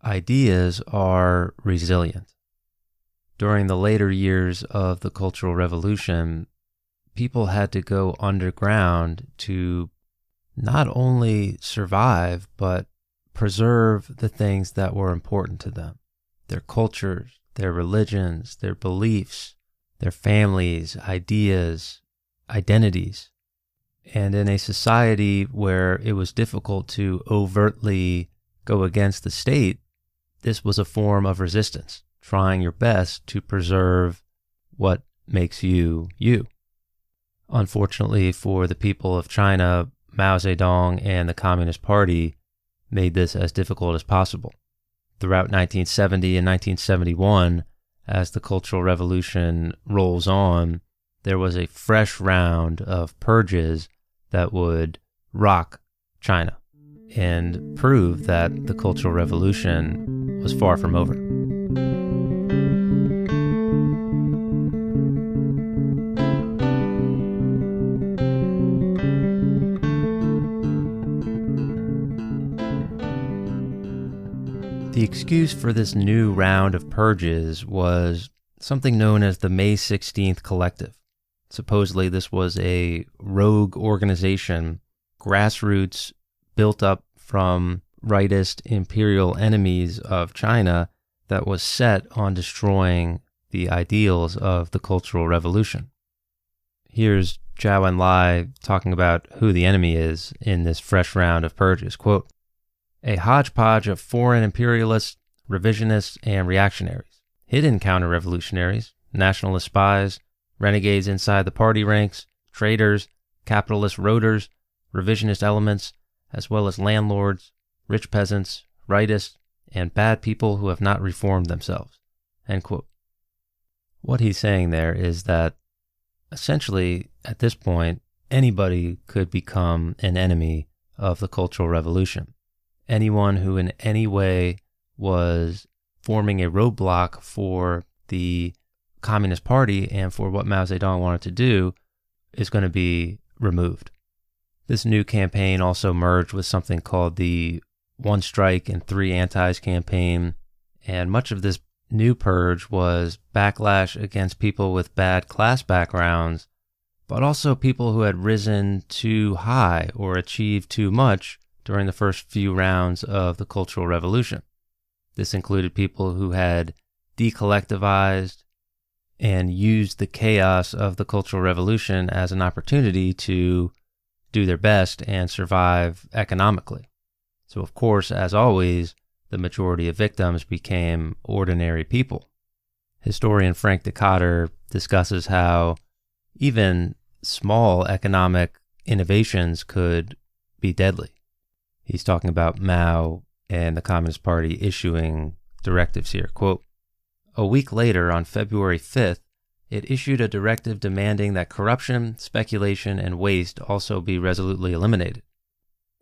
ideas are resilient. During the later years of the Cultural Revolution, people had to go underground to not only survive, but preserve the things that were important to them. Their cultures, their religions, their beliefs, their families, ideas, identities. And in a society where it was difficult to overtly go against the state, this was a form of resistance, trying your best to preserve what makes you, you. Unfortunately for the people of China, Mao Zedong and the Communist Party made this as difficult as possible. Throughout 1970 and 1971, as the Cultural Revolution rolls on, there was a fresh round of purges that would rock China and prove that the Cultural Revolution was far from over. The excuse for this new round of purges was something known as the May 16th Collective. Supposedly this was a rogue organization, grassroots, built up from rightist imperial enemies of China that was set on destroying the ideals of the Cultural Revolution. Here's Zhou Enlai talking about who the enemy is in this fresh round of purges. Quote, "A hodgepodge of foreign imperialists, revisionists, and reactionaries, hidden counter-revolutionaries, nationalist spies, renegades inside the party ranks, traitors, capitalist roaders, revisionist elements, as well as landlords, rich peasants, rightists, and bad people who have not reformed themselves." End quote. What he's saying there is that essentially, at this point, anybody could become an enemy of the Cultural Revolution. Anyone who in any way was forming a roadblock for the Communist Party and for what Mao Zedong wanted to do is going to be removed. This new campaign also merged with something called the One Strike and Three Antis campaign, and much of this new purge was backlash against people with bad class backgrounds, but also people who had risen too high or achieved too much during the first few rounds of the Cultural Revolution. This included people who had decollectivized and used the chaos of the Cultural Revolution as an opportunity to do their best and survive economically. So, of course, as always, the majority of victims became ordinary people. Historian Frank Decatur discusses how even small economic innovations could be deadly. He's talking about Mao and the Communist Party issuing directives here. Quote, "A week later, on February 5th, it issued a directive demanding that corruption, speculation, and waste also be resolutely eliminated.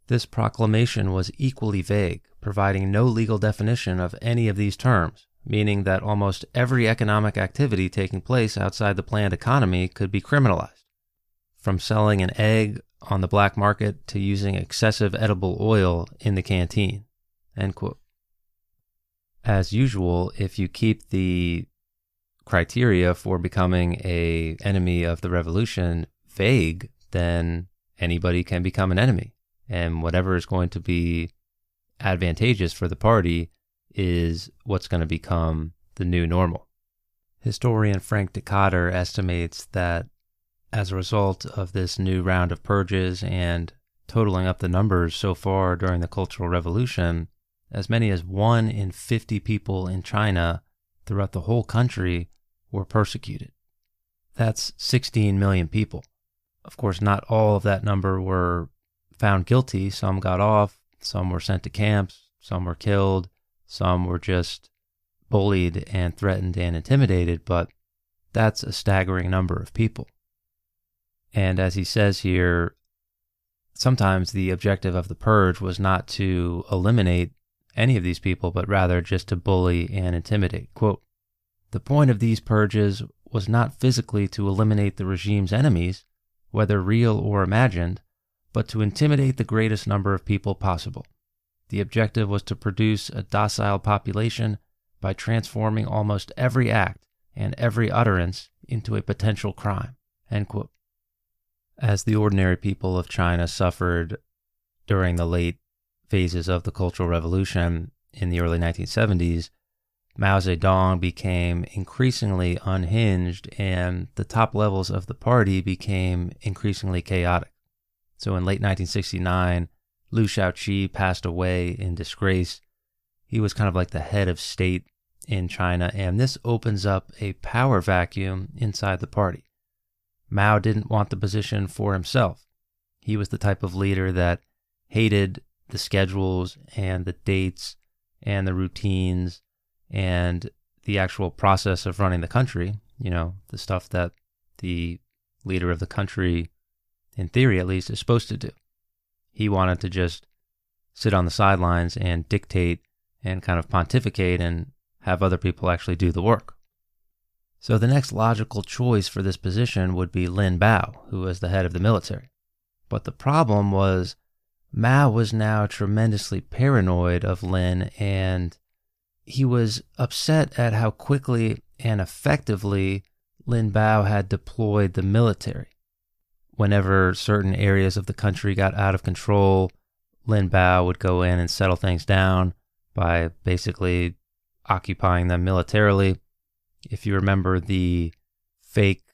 This proclamation was equally vague, providing no legal definition of any of these terms, meaning that almost every economic activity taking place outside the planned economy could be criminalized, from selling an egg on the black market to using excessive edible oil in the canteen." End quote. As usual, if you keep the criteria for becoming an enemy of the revolution vague, then anybody can become an enemy. And whatever is going to be advantageous for the party is what's going to become the new normal. Historian Frank Decatur estimates that as a result of this new round of purges and totaling up the numbers so far during the Cultural Revolution, as many as 1 in 50 people in China throughout the whole country were persecuted. That's 16 million people. Of course, not all of that number were found guilty. Some got off, some were sent to camps, some were killed, some were just bullied and threatened and intimidated, but that's a staggering number of people. And as he says here, sometimes the objective of the purge was not to eliminate any of these people, but rather just to bully and intimidate. Quote, "The point of these purges was not physically to eliminate the regime's enemies, whether real or imagined, but to intimidate the greatest number of people possible. The objective was to produce a docile population by transforming almost every act and every utterance into a potential crime." End quote. As the ordinary people of China suffered during the late phases of the Cultural Revolution in the early 1970s, Mao Zedong became increasingly unhinged and the top levels of the party became increasingly chaotic. So in late 1969, Liu Shaoqi passed away in disgrace. He was kind of like the head of state in China, and this opens up a power vacuum inside the party. Mao didn't want the position for himself. He was the type of leader that hated the schedules and the dates and the routines and the actual process of running the country, the stuff that the leader of the country, in theory at least, is supposed to do. He wanted to just sit on the sidelines and dictate and kind of pontificate and have other people actually do the work. So the next logical choice for this position would be Lin Biao, who was the head of the military. But the problem was Mao was now tremendously paranoid of Lin, and he was upset at how quickly and effectively Lin Biao had deployed the military. Whenever certain areas of the country got out of control, Lin Biao would go in and settle things down by basically occupying them militarily. If you remember the fake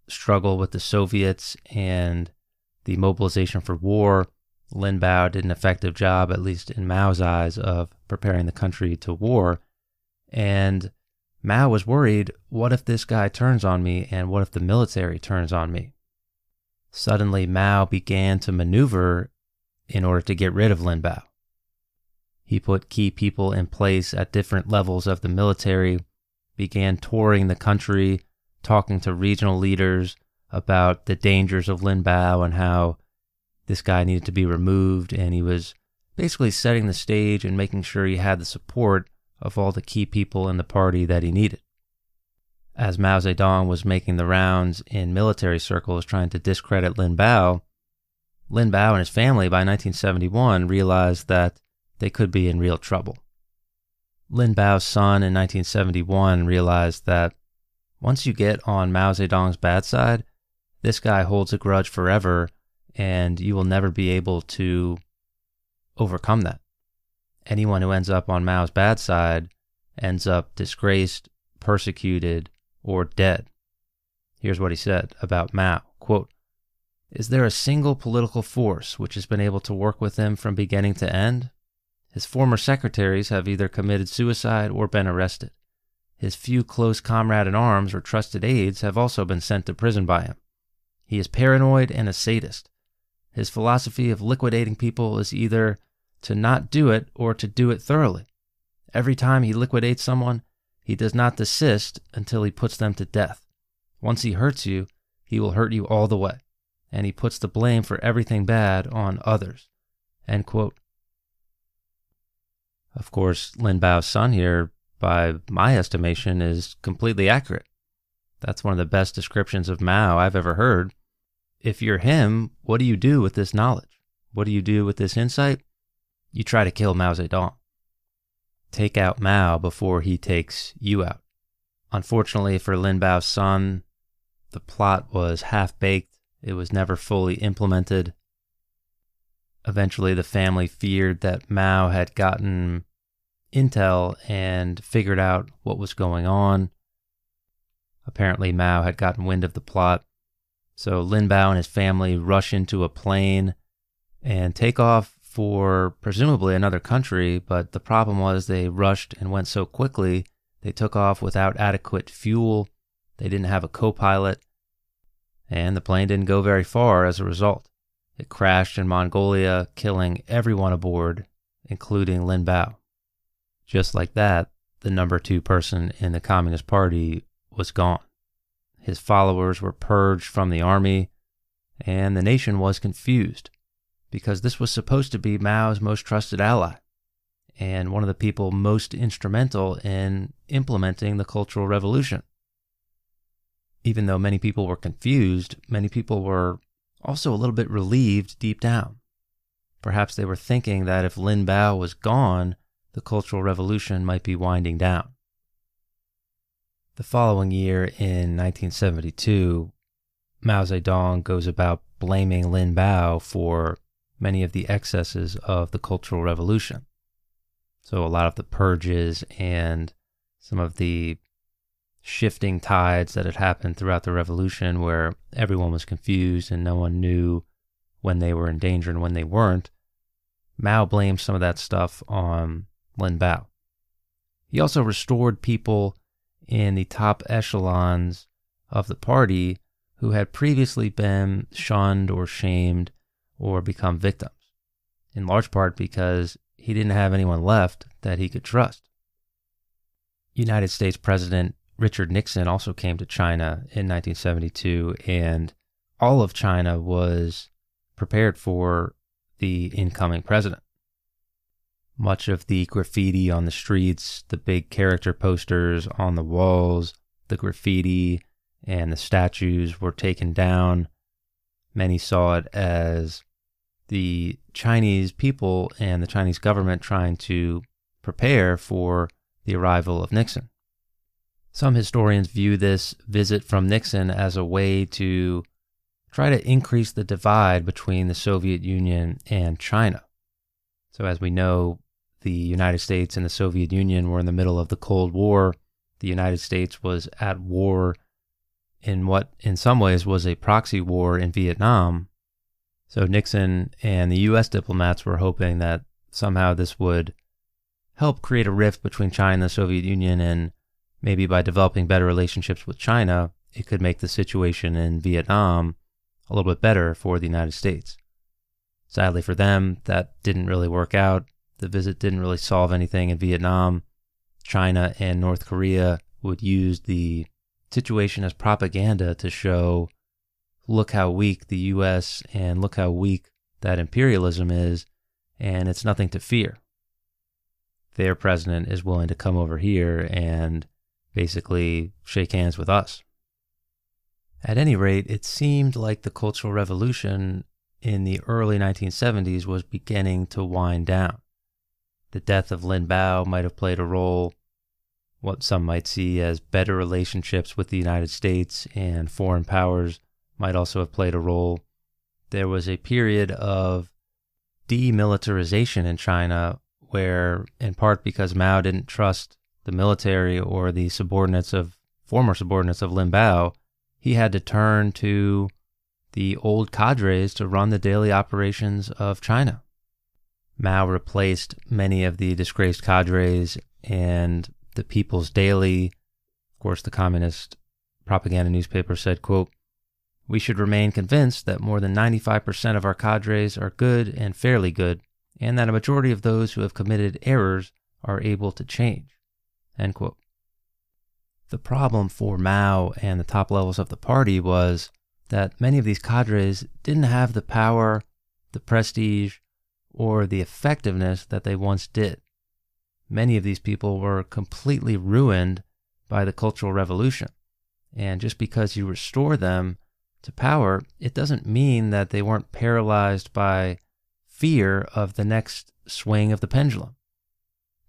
struggle with the Soviets and the mobilization for war, Lin Biao did an effective job, at least in Mao's eyes, of preparing the country to war. And Mao was worried, what if this guy turns on me, and what if the military turns on me? Suddenly, Mao began to maneuver in order to get rid of Lin Biao. He put key people in place at different levels of the military, began touring the country, talking to regional leaders about the dangers of Lin Biao and how this guy needed to be removed, and he was basically setting the stage and making sure he had the support of all the key people in the party that he needed. As Mao Zedong was making the rounds in military circles trying to discredit Lin Biao and his family by 1971 realized that they could be in real trouble. Lin Biao's son in 1971 realized that once you get on Mao Zedong's bad side, this guy holds a grudge forever and you will never be able to overcome that. Anyone who ends up on Mao's bad side ends up disgraced, persecuted, or dead. Here's what he said about Mao, quote, "Is there a single political force which has been able to work with him from beginning to end? His former secretaries have either committed suicide or been arrested. His few close comrade-in-arms or trusted aides have also been sent to prison by him. He is paranoid and a sadist. His philosophy of liquidating people is either to not do it or to do it thoroughly. Every time he liquidates someone, he does not desist until he puts them to death. Once he hurts you, he will hurt you all the way, and he puts the blame for everything bad on others." End quote. Of course, Lin Biao's son here, by my estimation, is completely accurate. That's one of the best descriptions of Mao I've ever heard. If you're him, what do you do with this knowledge? What do you do with this insight? You try to kill Mao Zedong. Take out Mao before he takes you out. Unfortunately for Lin Biao's son, the plot was half-baked. It was never fully implemented. Eventually, the family feared that Mao had gotten intel and figured out what was going on. Apparently, Mao had gotten wind of the plot. So Lin Biao and his family rush into a plane and take off for presumably another country, but the problem was they rushed and went so quickly, they took off without adequate fuel, they didn't have a co-pilot, and the plane didn't go very far as a result. It crashed in Mongolia, killing everyone aboard, including Lin Biao. Just like that, the number 2 person in the Communist Party was gone. His followers were purged from the army, and the nation was confused, because this was supposed to be Mao's most trusted ally, and one of the people most instrumental in implementing the Cultural Revolution. Even though many people were confused, many people were also a little bit relieved deep down. Perhaps they were thinking that if Lin Biao was gone, the Cultural Revolution might be winding down. The following year, in 1972, Mao Zedong goes about blaming Lin Biao for many of the excesses of the Cultural Revolution. So a lot of the purges and some of the shifting tides that had happened throughout the revolution, where everyone was confused and no one knew when they were in danger and when they weren't, Mao blamed some of that stuff on Lin Biao. He also restored people in the top echelons of the party who had previously been shunned or shamed or become victims, in large part because he didn't have anyone left that he could trust. United States President Richard Nixon also came to China in 1972, and all of China was prepared for the incoming president. Much of the graffiti on the streets, the big character posters on the walls, the graffiti and the statues were taken down. Many saw it as the Chinese people and the Chinese government trying to prepare for the arrival of Nixon. Some historians view this visit from Nixon as a way to try to increase the divide between the Soviet Union and China. So as we know, the United States and the Soviet Union were in the middle of the Cold War. The United States was at war in what in some ways was a proxy war in Vietnam. So Nixon and the U.S. diplomats were hoping that somehow this would help create a rift between China and the Soviet Union, and maybe by developing better relationships with China, it could make the situation in Vietnam a little bit better for the United States. Sadly for them, that didn't really work out. The visit didn't really solve anything in Vietnam. China and North Korea would use the situation as propaganda to show, look how weak the U.S. and look how weak that imperialism is, and it's nothing to fear. Their president is willing to come over here and basically shake hands with us. At any rate, it seemed like the Cultural Revolution in the early 1970s was beginning to wind down. The death of Lin Biao might have played a role. What some might see as better relationships with the United States and foreign powers might also have played a role. There was a period of demilitarization in China where, in part because Mao didn't trust the military or the former subordinates of Lin Biao, he had to turn to the old cadres to run the daily operations of China. Mao replaced many of the disgraced cadres, and the People's Daily, of course the communist propaganda newspaper, said, quote, "We should remain convinced that more than 95% of our cadres are good and fairly good, and that a majority of those who have committed errors are able to change." End quote. The problem for Mao and the top levels of the party was that many of these cadres didn't have the power, the prestige, or the effectiveness that they once did. Many of these people were completely ruined by the Cultural Revolution, and just because you restore them to power, it doesn't mean that they weren't paralyzed by fear of the next swing of the pendulum.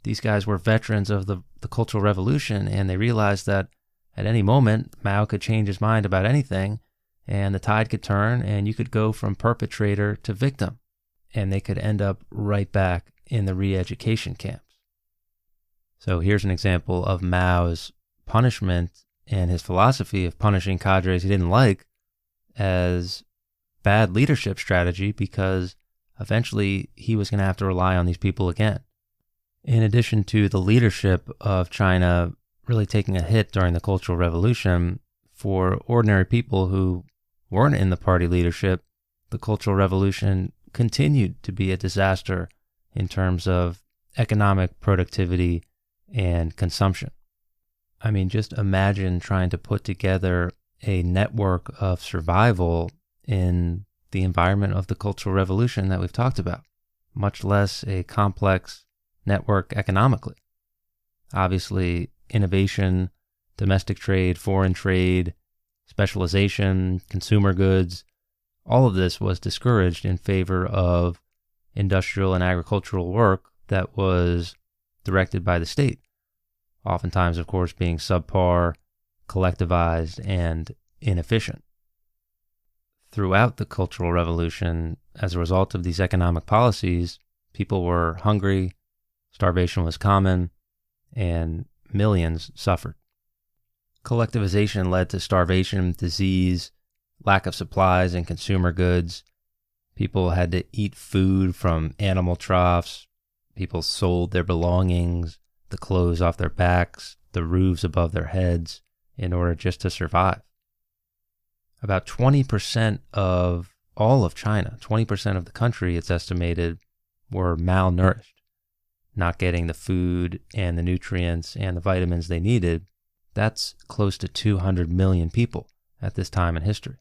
These guys were veterans of the Cultural Revolution, and they realized that at any moment, Mao could change his mind about anything, and the tide could turn, and you could go from perpetrator to victim, and they could end up right back in the re-education camps. So here's an example of Mao's punishment and his philosophy of punishing cadres he didn't like as bad leadership strategy, because eventually he was going to have to rely on these people again. In addition to the leadership of China really taking a hit during the Cultural Revolution, for ordinary people who weren't in the party leadership, the Cultural Revolution continued to be a disaster in terms of economic productivity and consumption. I mean, just imagine trying to put together a network of survival in the environment of the Cultural Revolution that we've talked about, much less a complex network economically. Obviously, innovation, domestic trade, foreign trade, specialization, consumer goods, all of this was discouraged in favor of industrial and agricultural work that was directed by the state, oftentimes, of course, being subpar, collectivized, and inefficient. Throughout the Cultural Revolution, as a result of these economic policies, people were hungry, starvation was common, and millions suffered. Collectivization led to starvation, disease, lack of supplies and consumer goods. People had to eat food from animal troughs. People sold their belongings, the clothes off their backs, the roofs above their heads, in order just to survive. About 20% of all of China, 20% of the country, it's estimated, were malnourished, not getting the food and the nutrients and the vitamins they needed. That's close to 200 million people at this time in history.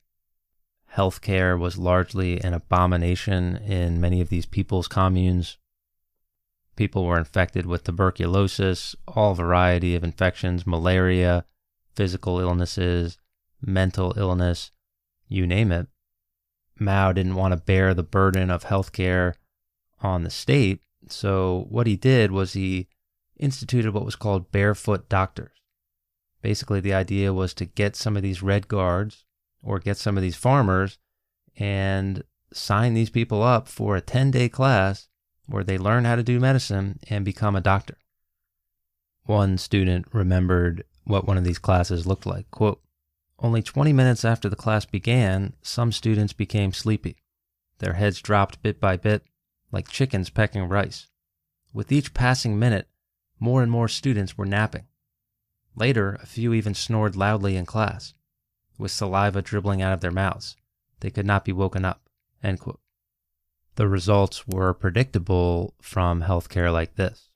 Healthcare was largely an abomination in many of these people's communes. People were infected with tuberculosis, all variety of infections, malaria, physical illnesses, mental illness, you name it. Mao didn't want to bear the burden of healthcare on the state, so what he did was he instituted what was called Barefoot Doctors. Basically, the idea was to get some of these Red Guards or get some of these farmers and sign these people up for a 10-day class where they learn how to do medicine and become a doctor. One student remembered what one of these classes looked like. Quote, "Only 20 minutes after the class began, some students became sleepy. Their heads dropped bit by bit, like chickens pecking rice. With each passing minute, more and more students were napping. Later, a few even snored loudly in class, with saliva dribbling out of their mouths. They could not be woken up." End quote. The results were predictable from healthcare like this.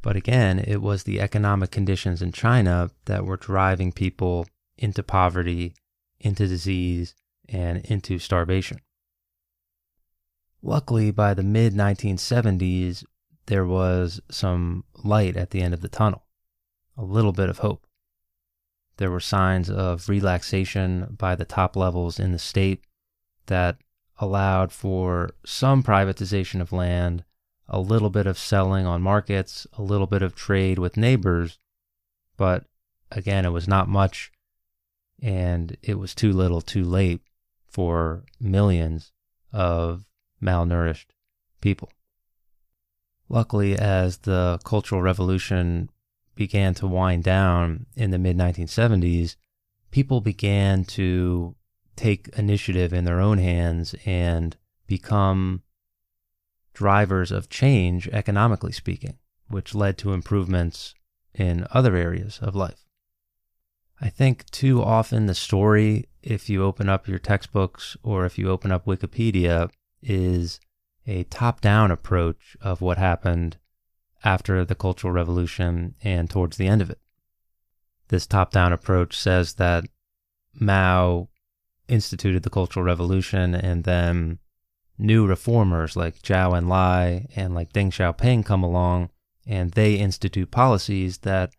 But again, it was the economic conditions in China that were driving people into poverty, into disease, and into starvation. Luckily, by the mid-1970s, there was some light at the end of the tunnel, a little bit of hope. There were signs of relaxation by the top levels in the state that allowed for some privatization of land, a little bit of selling on markets, a little bit of trade with neighbors, but again, it was not much, and it was too little too late for millions of malnourished people. Luckily, as the Cultural Revolution began to wind down in the mid-1970s, people began to take initiative in their own hands and become drivers of change, economically speaking, which led to improvements in other areas of life. I think too often the story, if you open up your textbooks or if you open up Wikipedia, is a top-down approach of what happened after the Cultural Revolution and towards the end of it. This top-down approach says that Mao instituted the Cultural Revolution and then new reformers like Zhou Enlai and like Deng Xiaoping come along and they institute policies that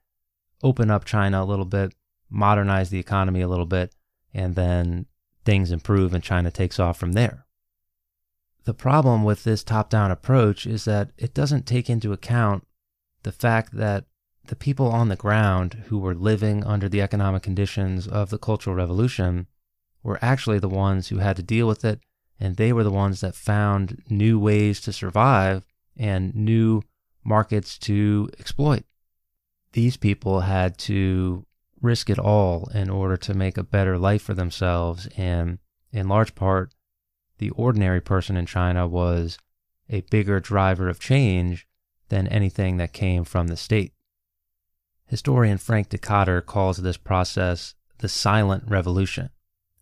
open up China a little bit, modernize the economy a little bit, and then things improve and China takes off from there. The problem with this top-down approach is that it doesn't take into account the fact that the people on the ground who were living under the economic conditions of the Cultural Revolution were actually the ones who had to deal with it, and they were the ones that found new ways to survive and new markets to exploit. These people had to risk it all in order to make a better life for themselves, and in large part, the ordinary person in China was a bigger driver of change than anything that came from the state. Historian Frank Decatur calls this process the silent revolution,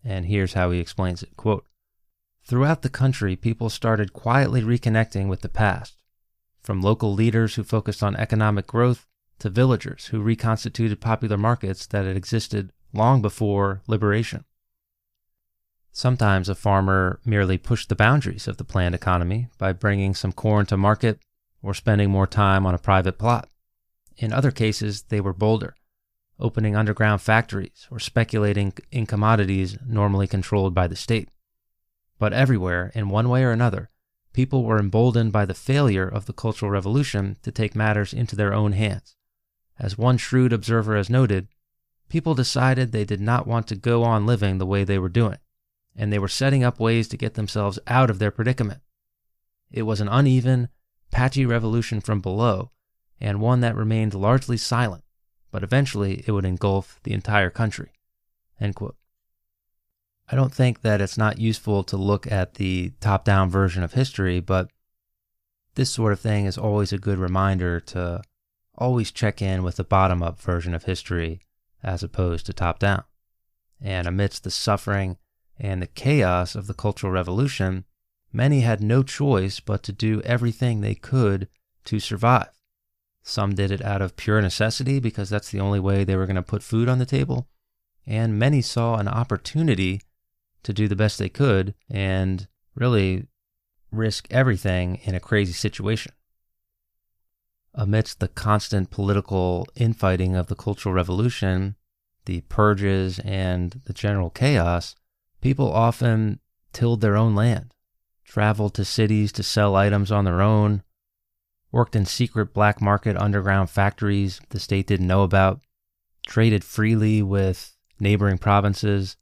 and here's how he explains it. Quote, "Throughout the country, people started quietly reconnecting with the past, from local leaders who focused on economic growth to villagers who reconstituted popular markets that had existed long before liberation. Sometimes a farmer merely pushed the boundaries of the planned economy by bringing some corn to market or spending more time on a private plot. In other cases, they were bolder, opening underground factories or speculating in commodities normally controlled by the state. But everywhere, in one way or another, people were emboldened by the failure of the Cultural Revolution to take matters into their own hands. As one shrewd observer has noted, people decided they did not want to go on living the way they were doing, and they were setting up ways to get themselves out of their predicament. It was an uneven, patchy revolution from below, and one that remained largely silent, but eventually it would engulf the entire country." End quote. I don't think that it's not useful to look at the top-down version of history, but this sort of thing is always a good reminder to always check in with the bottom-up version of history as opposed to top-down. And amidst the suffering and the chaos of the Cultural Revolution, many had no choice but to do everything they could to survive. Some did it out of pure necessity because that's the only way they were going to put food on the table, and many saw an opportunity to do the best they could and really risk everything in a crazy situation. Amidst the constant political infighting of the Cultural Revolution, the purges, and the general chaos, people often tilled their own land, traveled to cities to sell items on their own, worked in secret black market underground factories the state didn't know about, traded freely with neighboring provinces.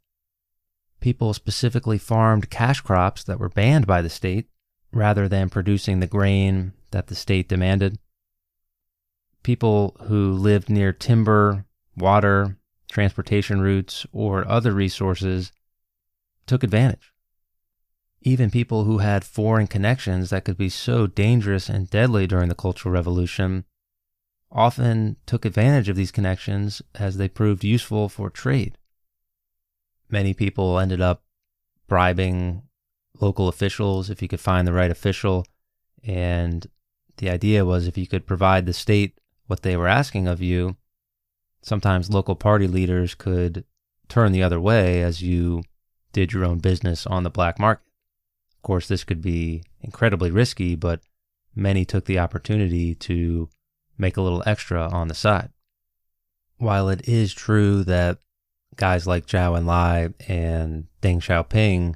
People specifically farmed cash crops that were banned by the state rather than producing the grain that the state demanded. People who lived near timber, water, transportation routes, or other resources took advantage. Even people who had foreign connections that could be so dangerous and deadly during the Cultural Revolution often took advantage of these connections as they proved useful for trade. Many people ended up bribing local officials if you could find the right official, and the idea was if you could provide the state what they were asking of you, sometimes local party leaders could turn the other way as you did your own business on the black market. Of course, this could be incredibly risky, but many took the opportunity to make a little extra on the side. While it is true that guys like Zhou Enlai and Deng Xiaoping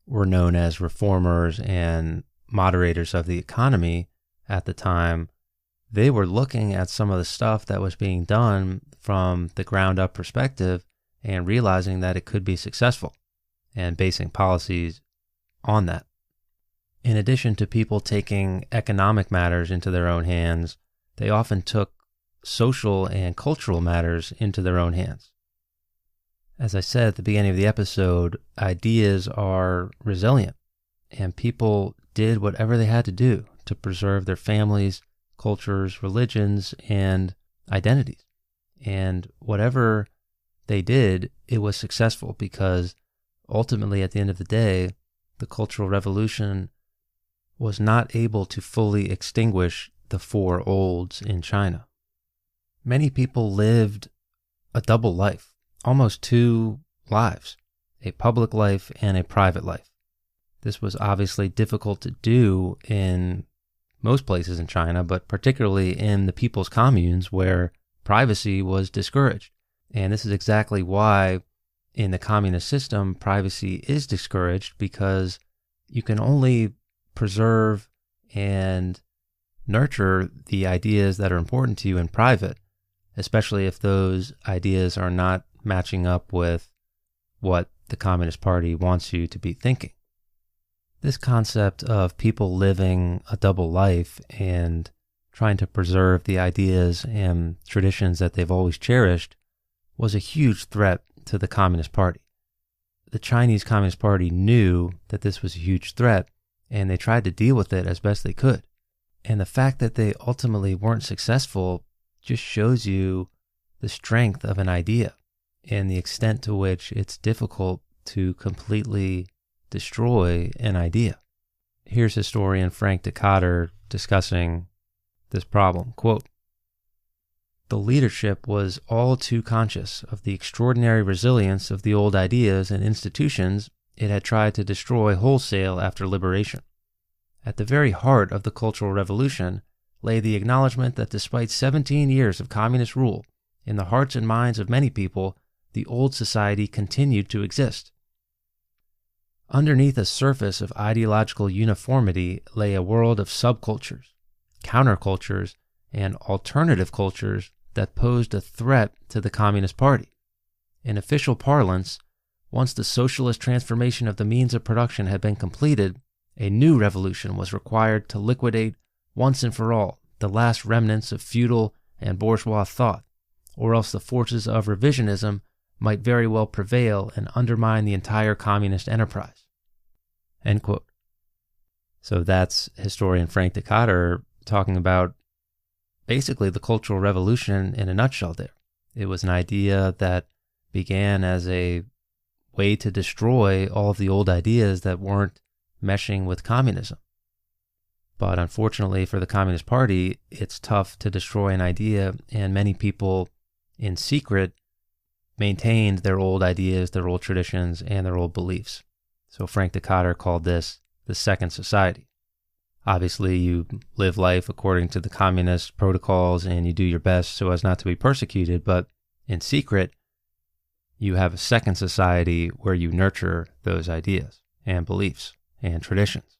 were known as reformers and moderators of the economy at the time, they were looking at some of the stuff that was being done from the ground up perspective and realizing that it could be successful and basing policies on that. In addition to people taking economic matters into their own hands, they often took social and cultural matters into their own hands. As I said at the beginning of the episode, ideas are resilient, and people did whatever they had to do to preserve their families, cultures, religions, and identities. And whatever they did, it was successful because ultimately, at the end of the day, the Cultural Revolution was not able to fully extinguish the four olds in China. Many people lived a double life. Almost two lives, a public life and a private life. This was obviously difficult to do in most places in China, but particularly in the people's communes where privacy was discouraged. And this is exactly why in the communist system, privacy is discouraged, because you can only preserve and nurture the ideas that are important to you in private, especially if those ideas are not matching up with what the Communist Party wants you to be thinking. This concept of people living a double life and trying to preserve the ideas and traditions that they've always cherished was a huge threat to the Communist Party. The Chinese Communist Party knew that this was a huge threat, and they tried to deal with it as best they could. And the fact that they ultimately weren't successful just shows you the strength of an idea and the extent to which it's difficult to completely destroy an idea. Here's historian Frank Decatur discussing this problem. Quote, "The leadership was all too conscious of the extraordinary resilience of the old ideas and institutions it had tried to destroy wholesale after liberation. At the very heart of the Cultural Revolution lay the acknowledgement that despite 17 years of communist rule, in the hearts and minds of many people, the old society continued to exist. Underneath a surface of ideological uniformity lay a world of subcultures, countercultures, and alternative cultures that posed a threat to the Communist Party. In official parlance, once the socialist transformation of the means of production had been completed, a new revolution was required to liquidate once and for all the last remnants of feudal and bourgeois thought, or else the forces of revisionism might very well prevail and undermine the entire communist enterprise. End quote. So that's historian Frank Decatur talking about basically the Cultural Revolution in a nutshell there. It was an idea that began as a way to destroy all of the old ideas that weren't meshing with communism. But unfortunately for the Communist Party, it's tough to destroy an idea, and many people in secret maintained their old ideas, their old traditions, and their old beliefs. So Frank Decatur called this the Second Society. Obviously, you live life according to the communist protocols and you do your best so as not to be persecuted, but in secret, you have a second society where you nurture those ideas and beliefs and traditions.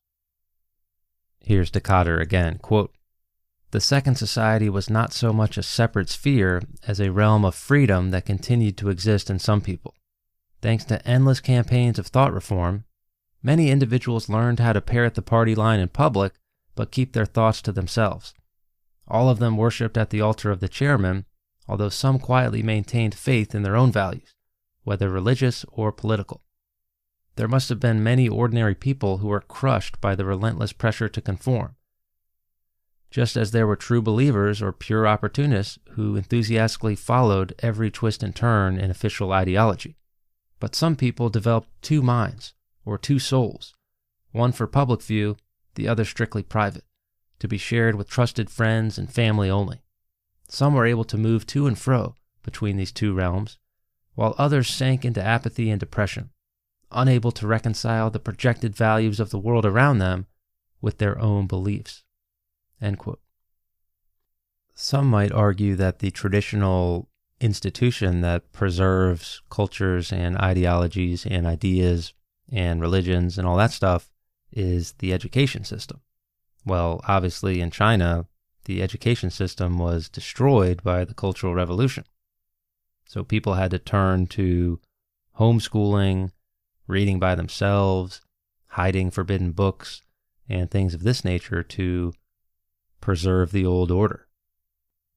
Here's Decatur again, quote, "The second society was not so much a separate sphere as a realm of freedom that continued to exist in some people. Thanks to endless campaigns of thought reform, many individuals learned how to parrot the party line in public, but keep their thoughts to themselves. All of them worshipped at the altar of the chairman, although some quietly maintained faith in their own values, whether religious or political. There must have been many ordinary people who were crushed by the relentless pressure to conform, just as there were true believers or pure opportunists who enthusiastically followed every twist and turn in official ideology. But some people developed two minds, or two souls, one for public view, the other strictly private, to be shared with trusted friends and family only. Some were able to move to and fro between these two realms, while others sank into apathy and depression, unable to reconcile the projected values of the world around them with their own beliefs." End quote. Some might argue that the traditional institution that preserves cultures and ideologies and ideas and religions and all that stuff is the education system. Well, obviously in China, the education system was destroyed by the Cultural Revolution. So people had to turn to homeschooling, reading by themselves, hiding forbidden books, and things of this nature to preserve the old order.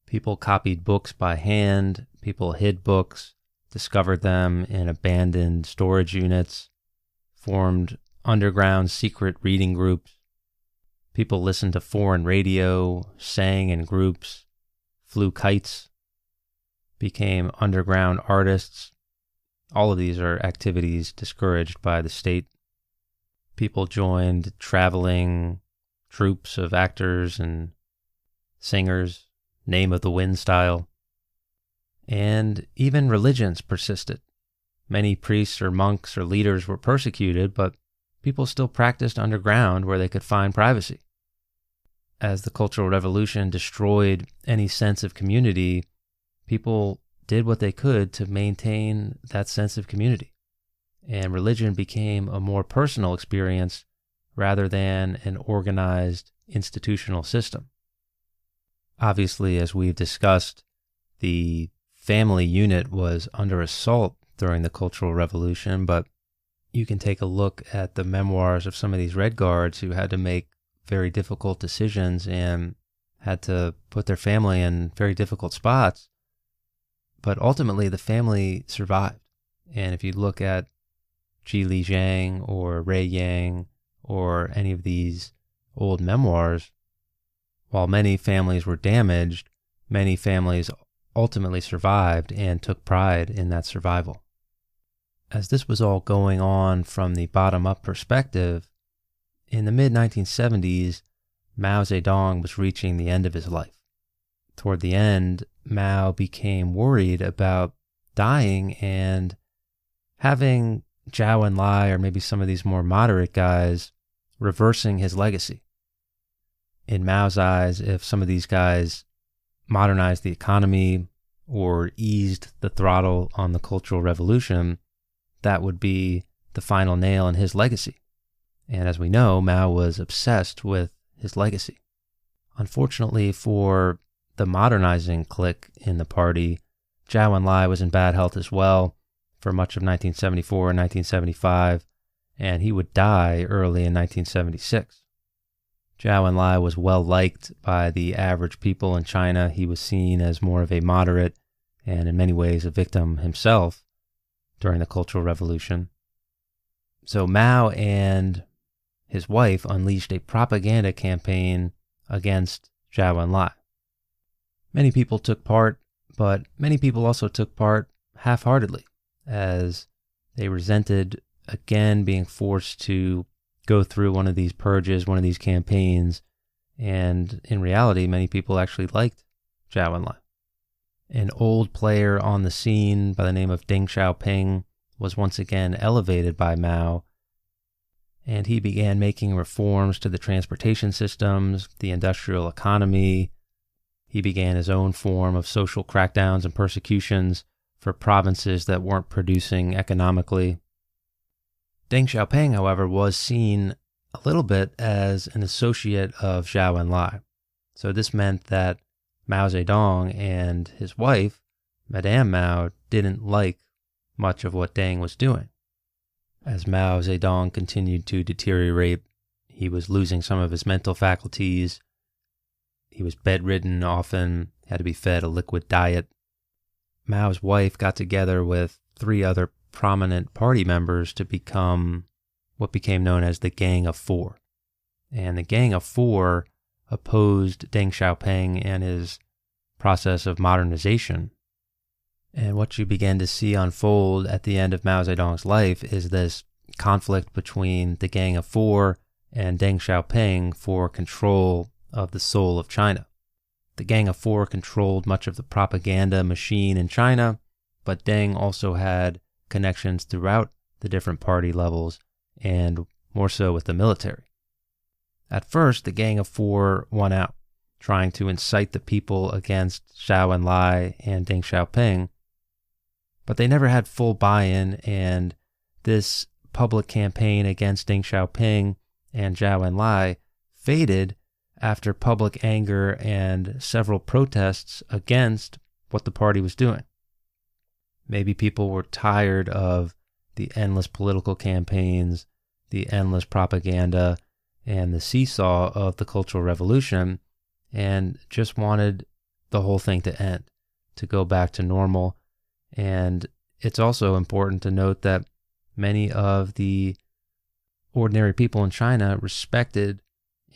People copied books by hand, people hid books, discovered them in abandoned storage units, formed underground secret reading groups. People listened to foreign radio, sang in groups, flew kites, became underground artists. All of these are activities discouraged by the state. People joined traveling troupes of actors and singers, Name of the Wind style. And even religions persisted. Many priests or monks or leaders were persecuted, but people still practiced underground where they could find privacy. As the Cultural Revolution destroyed any sense of community, people did what they could to maintain that sense of community. And religion became a more personal experience rather than an organized institutional system. Obviously, as we've discussed, the family unit was under assault during the Cultural Revolution, but you can take a look at the memoirs of some of these Red Guards who had to make very difficult decisions and had to put their family in very difficult spots. But ultimately, the family survived. And if you look at Ji Li Zhang or Ray Yang or any of these old memoirs, while many families were damaged, many families ultimately survived and took pride in that survival. As this was all going on from the bottom-up perspective, in the mid-1970s, Mao Zedong was reaching the end of his life. Toward the end, Mao became worried about dying and having Zhou Enlai or maybe some of these more moderate guys reversing his legacy. In Mao's eyes, if some of these guys modernized the economy or eased the throttle on the Cultural Revolution, that would be the final nail in his legacy. And as we know, Mao was obsessed with his legacy. Unfortunately for the modernizing clique in the party, Zhou Enlai was in bad health as well for much of 1974 and 1975, and he would die early in 1976. Zhou Enlai was well liked by the average people in China. He was seen as more of a moderate and in many ways a victim himself during the Cultural Revolution. So Mao and his wife unleashed a propaganda campaign against Zhou Enlai. Many people took part, but many people also took part half-heartedly, as they resented again being forced to go through one of these purges, one of these campaigns, and in reality, many people actually liked Zhou Enlai. An old player on the scene by the name of Deng Xiaoping was once again elevated by Mao, and he began making reforms to the transportation systems, the industrial economy. He began his own form of social crackdowns and persecutions for provinces that weren't producing economically. Deng Xiaoping, however, was seen a little bit as an associate of Zhou Enlai. So this meant that Mao Zedong and his wife, Madame Mao, didn't like much of what Deng was doing. As Mao Zedong continued to deteriorate, he was losing some of his mental faculties. He was bedridden often, had to be fed a liquid diet. Mao's wife got together with 3 other prominent party members to become what became known as the Gang of Four. And the Gang of Four opposed Deng Xiaoping and his process of modernization. And what you began to see unfold at the end of Mao Zedong's life is this conflict between the Gang of Four and Deng Xiaoping for control of the soul of China. The Gang of Four controlled much of the propaganda machine in China, but Deng also had connections throughout the different party levels, and more so with the military. At first, the Gang of Four won out, trying to incite the people against Zhou Enlai and Deng Xiaoping, but they never had full buy-in, and this public campaign against Deng Xiaoping and Zhou Enlai faded after public anger and several protests against what the party was doing. Maybe people were tired of the endless political campaigns, the endless propaganda, and the seesaw of the Cultural Revolution, and just wanted the whole thing to end, to go back to normal. And it's also important to note that many of the ordinary people in China respected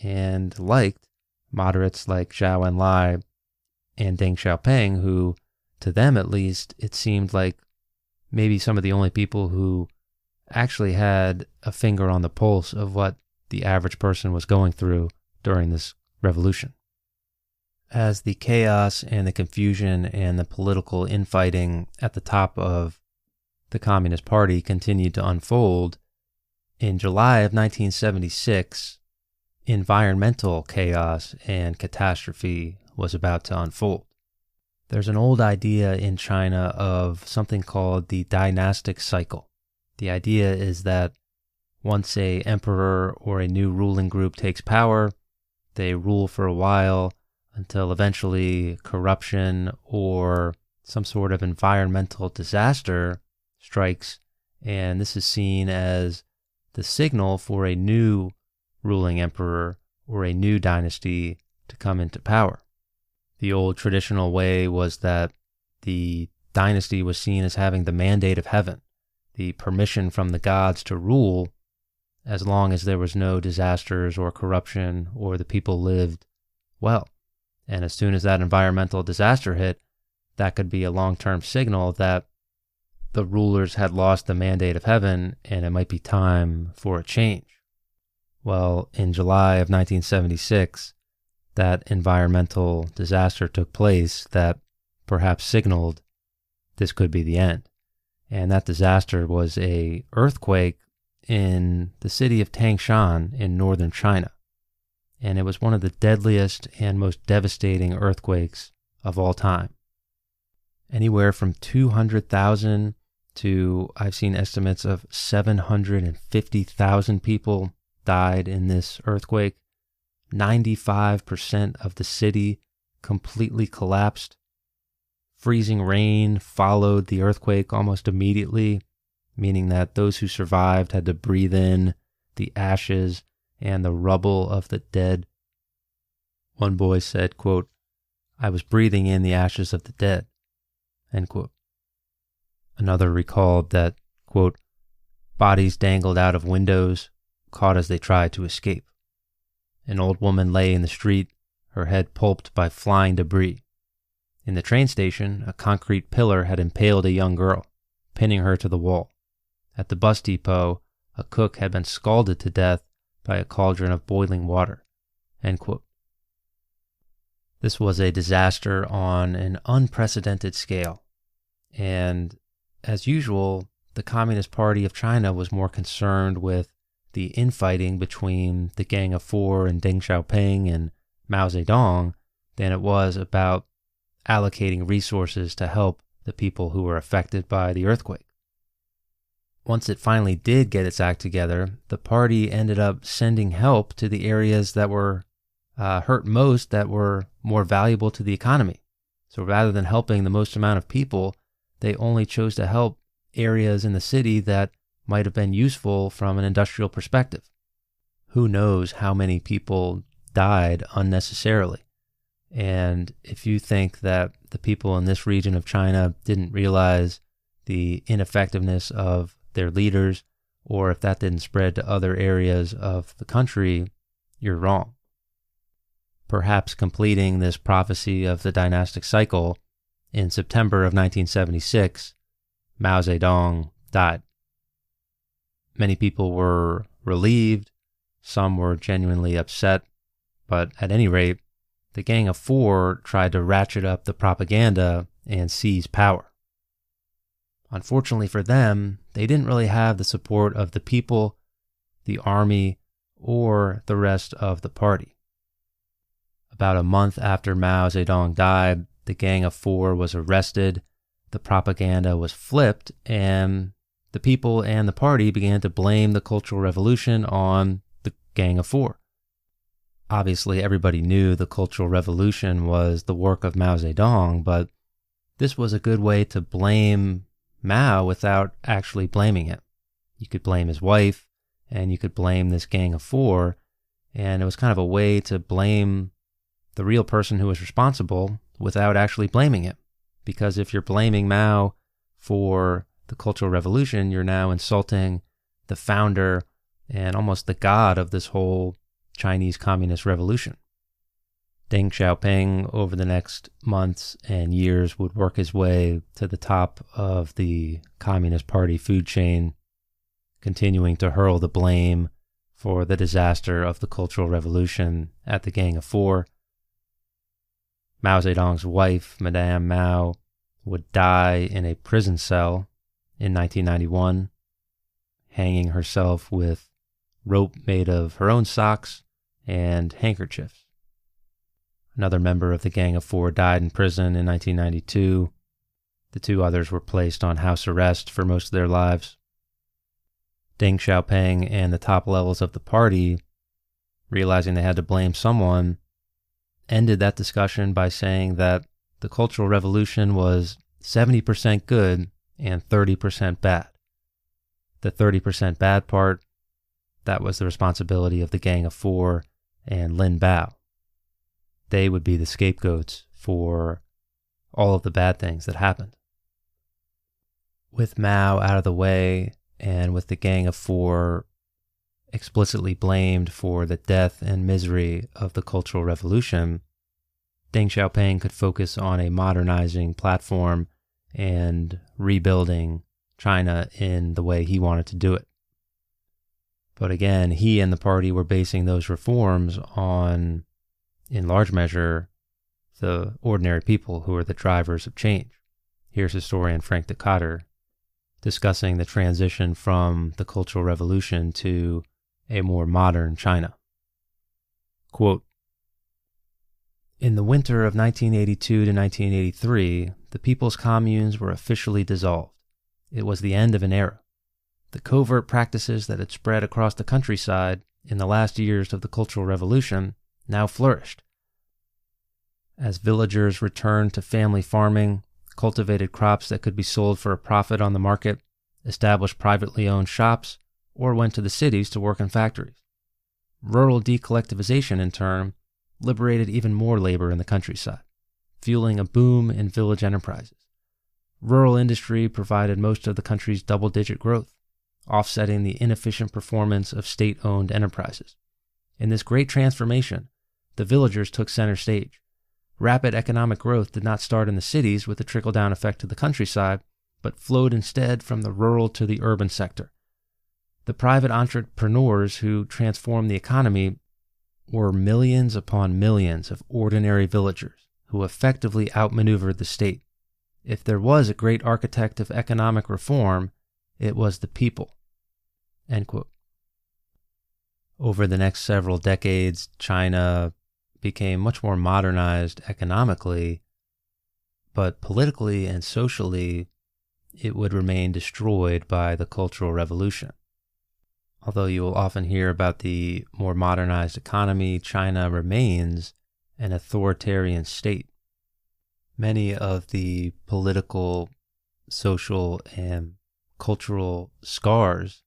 and liked moderates like Zhou Enlai and Deng Xiaoping, who, to them at least, it seemed like maybe some of the only people who actually had a finger on the pulse of what the average person was going through during this revolution. As the chaos and the confusion and the political infighting at the top of the Communist Party continued to unfold, in July of 1976, environmental chaos and catastrophe was about to unfold. There's an old idea in China of something called the dynastic cycle. The idea is that once an emperor or a new ruling group takes power, they rule for a while until eventually corruption or some sort of environmental disaster strikes, and this is seen as the signal for a new ruling emperor or a new dynasty to come into power. The old traditional way was that the dynasty was seen as having the mandate of heaven, the permission from the gods to rule, as long as there was no disasters or corruption or the people lived well. And as soon as that environmental disaster hit, that could be a long-term signal that the rulers had lost the mandate of heaven and it might be time for a change. Well, in July of 1976, that environmental disaster took place that perhaps signaled this could be the end. And that disaster was an earthquake in the city of Tangshan in northern China. And it was one of the deadliest and most devastating earthquakes of all time. Anywhere from 200,000 I've seen estimates of 750,000 people died in this earthquake. 95% of the city completely collapsed. Freezing rain followed the earthquake almost immediately, meaning that those who survived had to breathe in the ashes and the rubble of the dead. One boy said, quote, "I was breathing in the ashes of the dead," end quote. Another recalled that, quote, "Bodies dangled out of windows, caught as they tried to escape. An old woman lay in the street, her head pulped by flying debris. In the train station, a concrete pillar had impaled a young girl, pinning her to the wall. At the bus depot, a cook had been scalded to death by a cauldron of boiling water," end quote. This was a disaster on an unprecedented scale, and as usual, the Communist Party of China was more concerned with the infighting between the Gang of Four and Deng Xiaoping and Mao Zedong than it was about allocating resources to help the people who were affected by the earthquake. Once it finally did get its act together, the party ended up sending help to the areas that were hurt most, that were more valuable to the economy. So rather than helping the most amount of people, they only chose to help areas in the city that might have been useful from an industrial perspective. Who knows how many people died unnecessarily? And if you think that the people in this region of China didn't realize the ineffectiveness of their leaders, or if that didn't spread to other areas of the country, you're wrong. Perhaps completing this prophecy of the dynastic cycle, in September of 1976, Mao Zedong died. Many people were relieved, some were genuinely upset, but at any rate, the Gang of Four tried to ratchet up the propaganda and seize power. Unfortunately for them, they didn't really have the support of the people, the army, or the rest of the party. About a month after Mao Zedong died, the Gang of Four was arrested, the propaganda was flipped, and the people and the party began to blame the Cultural Revolution on the Gang of Four. Obviously, everybody knew the Cultural Revolution was the work of Mao Zedong, but this was a good way to blame Mao without actually blaming him. You could blame his wife, and you could blame this Gang of Four, and it was kind of a way to blame the real person who was responsible without actually blaming him. Because if you're blaming Mao for the Cultural Revolution, you're now insulting the founder and almost the god of this whole Chinese Communist Revolution. Deng Xiaoping, over the next months and years, would work his way to the top of the Communist Party food chain, continuing to hurl the blame for the disaster of the Cultural Revolution at the Gang of Four. Mao Zedong's wife, Madame Mao, would die in a prison cell in 1991, hanging herself with rope made of her own socks and handkerchiefs. Another member of the Gang of Four died in prison in 1992. The two others were placed on house arrest for most of their lives. Deng Xiaoping and the top levels of the party, realizing they had to blame someone, ended that discussion by saying that the Cultural Revolution was 70% good and 30% bad. The 30% bad part, that was the responsibility of the Gang of Four and Lin Bao. They would be the scapegoats for all of the bad things that happened. With Mao out of the way, and with the Gang of Four explicitly blamed for the death and misery of the Cultural Revolution, Deng Xiaoping could focus on a modernizing platform and rebuilding China in the way he wanted to do it. But again, he and the party were basing those reforms on, in large measure, the ordinary people who are the drivers of change. Here's historian Frank Decatur discussing the transition from the Cultural Revolution to a more modern China. Quote, "In the winter of 1982 to 1983, the People's Communes were officially dissolved. It was the end of an era. The covert practices that had spread across the countryside in the last years of the Cultural Revolution now flourished. As villagers returned to family farming, cultivated crops that could be sold for a profit on the market, established privately owned shops, or went to the cities to work in factories. Rural decollectivization, in turn, liberated even more labor in the countryside, fueling a boom in village enterprises. Rural industry provided most of the country's double-digit growth, offsetting the inefficient performance of state-owned enterprises. In this great transformation, the villagers took center stage. Rapid economic growth did not start in the cities with a trickle-down effect to the countryside, but flowed instead from the rural to the urban sector. The private entrepreneurs who transformed the economy were millions upon millions of ordinary villagers who effectively outmaneuvered the state. If there was a great architect of economic reform, it was the people." End quote. Over the next several decades, China became much more modernized economically, but politically and socially, it would remain destroyed by the Cultural Revolution. Although you will often hear about the more modernized economy, China remains an authoritarian state. Many of the political, social, and cultural scars,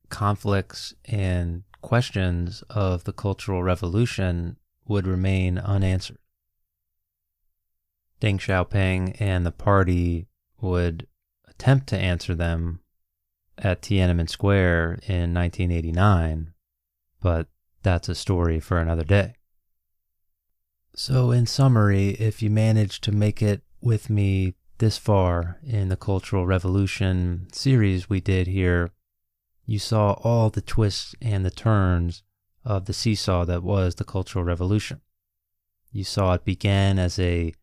conflicts, and questions of the Cultural Revolution would remain unanswered. Deng Xiaoping and the party would attempt to answer them at Tiananmen Square in 1989, but that's a story for another day. So in summary, if you managed to make it with me this far in the Cultural Revolution series we did here, you saw all the twists and the turns of the seesaw that was the Cultural Revolution. You saw it began as a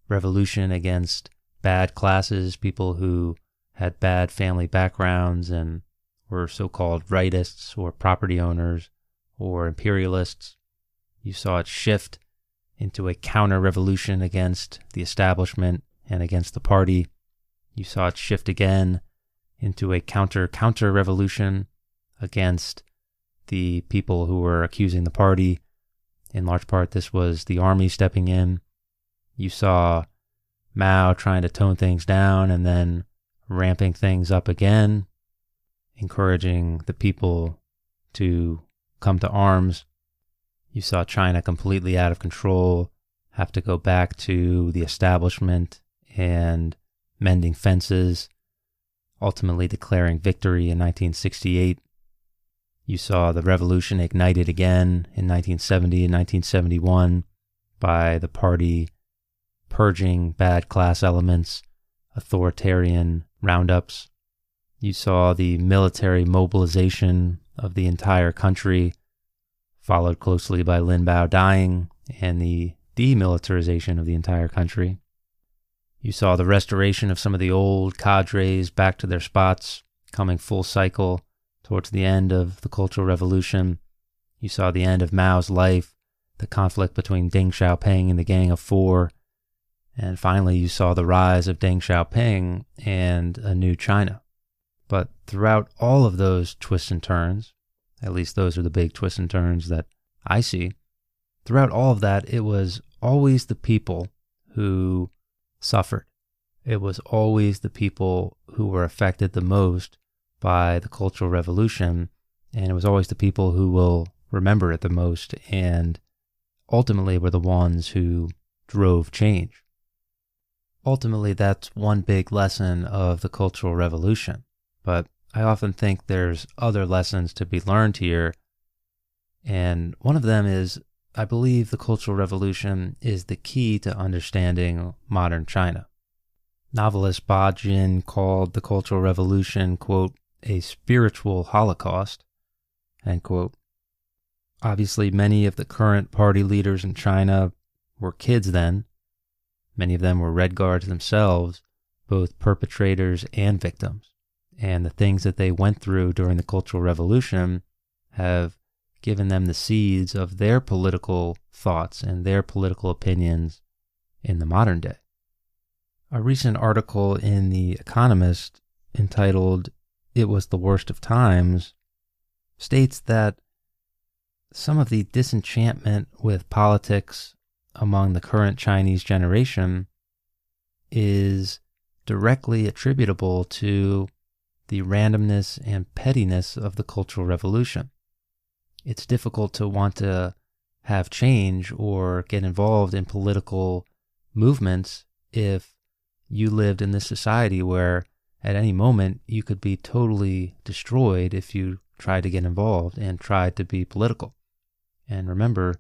revolution against bad classes, people who had bad family backgrounds and were so-called rightists or property owners or imperialists. You saw it shift into a counter-revolution against the establishment and against the party. You saw it shift again into a counter-revolution against the people who were accusing the party. In large part, this was the army stepping in. You saw Mao trying to tone things down and then ramping things up again, encouraging the people to come to arms. You saw China completely out of control, have to go back to the establishment and mending fences, ultimately declaring victory in 1968. You saw the revolution ignited again in 1970 and 1971 by the party purging bad class elements, authoritarian roundups. You saw the military mobilization of the entire country, followed closely by Lin Biao dying and the demilitarization of the entire country. You saw the restoration of some of the old cadres back to their spots, coming full cycle towards the end of the Cultural Revolution. You saw the end of Mao's life, the conflict between Deng Xiaoping and the Gang of Four, and finally you saw the rise of Deng Xiaoping and a new China. But throughout all of those twists and turns, at least those are the big twists and turns that I see, throughout all of that, it was always the people who suffered. It was always the people who were affected the most by the Cultural Revolution, and it was always the people who will remember it the most and ultimately were the ones who drove change. Ultimately, that's one big lesson of the Cultural Revolution, but I often think there's other lessons to be learned here, and one of them is I believe the Cultural Revolution is the key to understanding modern China. Novelist Ba Jin called the Cultural Revolution, quote, a spiritual holocaust, end quote. Obviously, many of the current party leaders in China were kids then. Many of them were Red Guards themselves, both perpetrators and victims. And the things that they went through during the Cultural Revolution have given them the seeds of their political thoughts and their political opinions in the modern day. A recent article in The Economist entitled "It Was the Worst of Times," states that some of the disenchantment with politics among the current Chinese generation is directly attributable to the randomness and pettiness of the Cultural Revolution. It's difficult to want to have change or get involved in political movements if you lived in this society where at any moment you could be totally destroyed if you tried to get involved and tried to be political. And remember,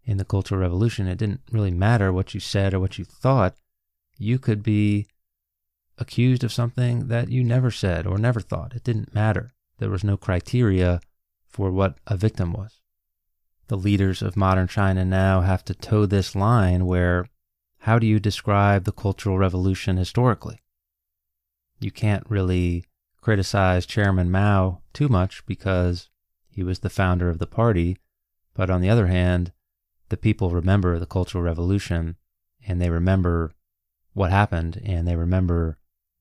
in the Cultural Revolution, it didn't really matter what you said or what you thought. You could be accused of something that you never said or never thought. It didn't matter. There was no criteria for what a victim was. The leaders of modern China now have to toe this line where, how do you describe the Cultural Revolution historically? You can't really criticize Chairman Mao too much because he was the founder of the party, but on the other hand, the people remember the Cultural Revolution and they remember what happened and they remember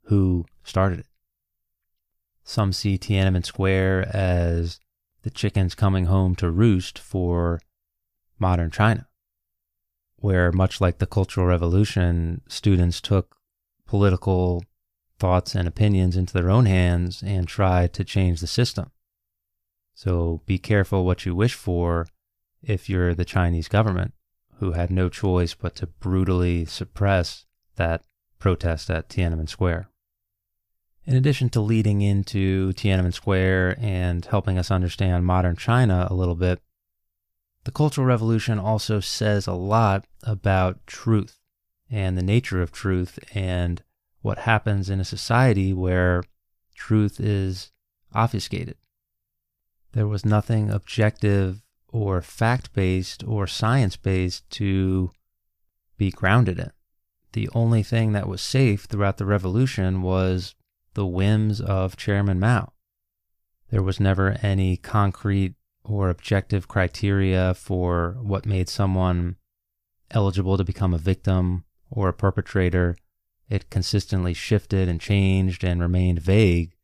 who started it. Some see Tiananmen Square as the chickens coming home to roost for modern China, where much like the Cultural Revolution, students took political thoughts and opinions into their own hands and tried to change the system. So be careful what you wish for if you're the Chinese government, who had no choice but to brutally suppress that protest at Tiananmen Square. In addition to leading into Tiananmen Square and helping us understand modern China a little bit, the Cultural Revolution also says a lot about truth and the nature of truth and what happens in a society where truth is obfuscated. There was nothing objective or fact-based or science-based to be grounded in. The only thing that was safe throughout the revolution was the whims of Chairman Mao. There was never any concrete or objective criteria for what made someone eligible to become a victim or a perpetrator. It consistently shifted and changed and remained vague,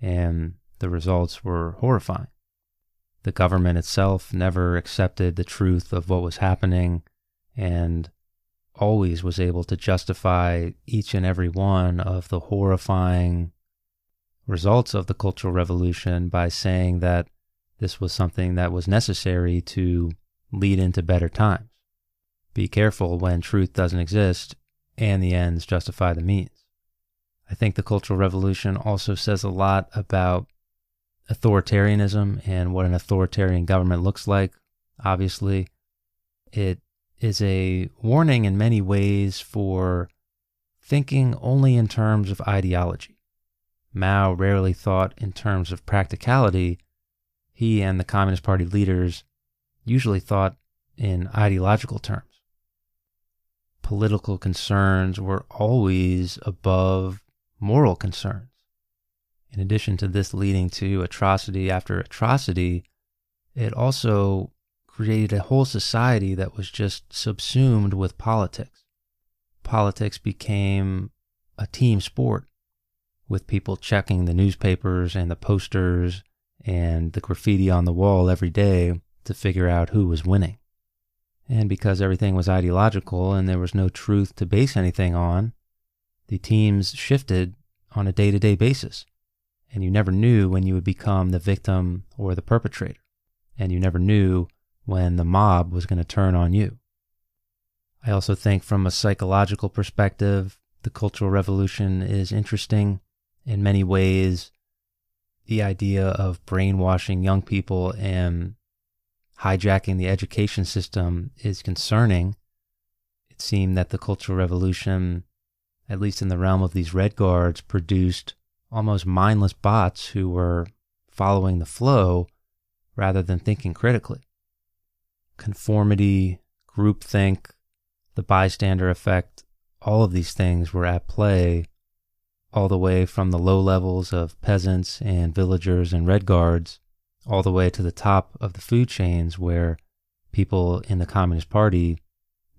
and the results were horrifying. The government itself never accepted the truth of what was happening and always was able to justify each and every one of the horrifying results of the Cultural Revolution by saying that this was something that was necessary to lead into better times. Be careful when truth doesn't exist and the ends justify the means. I think the Cultural Revolution also says a lot about authoritarianism and what an authoritarian government looks like. Obviously, it is a warning in many ways for thinking only in terms of ideology. Mao rarely thought in terms of practicality. He and the Communist Party leaders usually thought in ideological terms. Political concerns were always above moral concerns. In addition to this leading to atrocity after atrocity, it also created a whole society that was just subsumed with politics. Politics became a team sport, with people checking the newspapers and the posters and the graffiti on the wall every day to figure out who was winning. And because everything was ideological and there was no truth to base anything on, the teams shifted on a day-to-day basis. And you never knew when you would become the victim or the perpetrator. And you never knew when the mob was going to turn on you. I also think from a psychological perspective, the Cultural Revolution is interesting. In many ways, the idea of brainwashing young people and hijacking the education system is concerning. It seemed that the Cultural Revolution, at least in the realm of these Red Guards, produced almost mindless bots who were following the flow rather than thinking critically. Conformity, groupthink, the bystander effect, all of these things were at play all the way from the low levels of peasants and villagers and Red Guards all the way to the top of the food chains where people in the Communist Party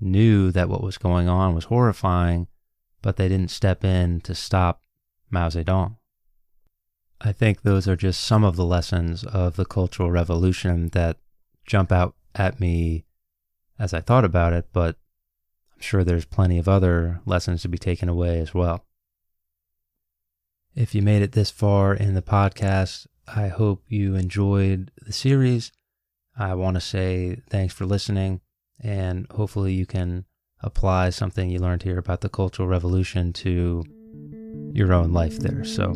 knew that what was going on was horrifying, but they didn't step in to stop Mao Zedong. I think those are just some of the lessons of the Cultural Revolution that jump out at me as I thought about it, but I'm sure there's plenty of other lessons to be taken away as well. If you made it this far in the podcast, I hope you enjoyed the series. I want to say thanks for listening, and hopefully you can apply something you learned here about the Cultural Revolution to your own life there. So,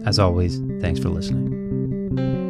as always, thanks for listening.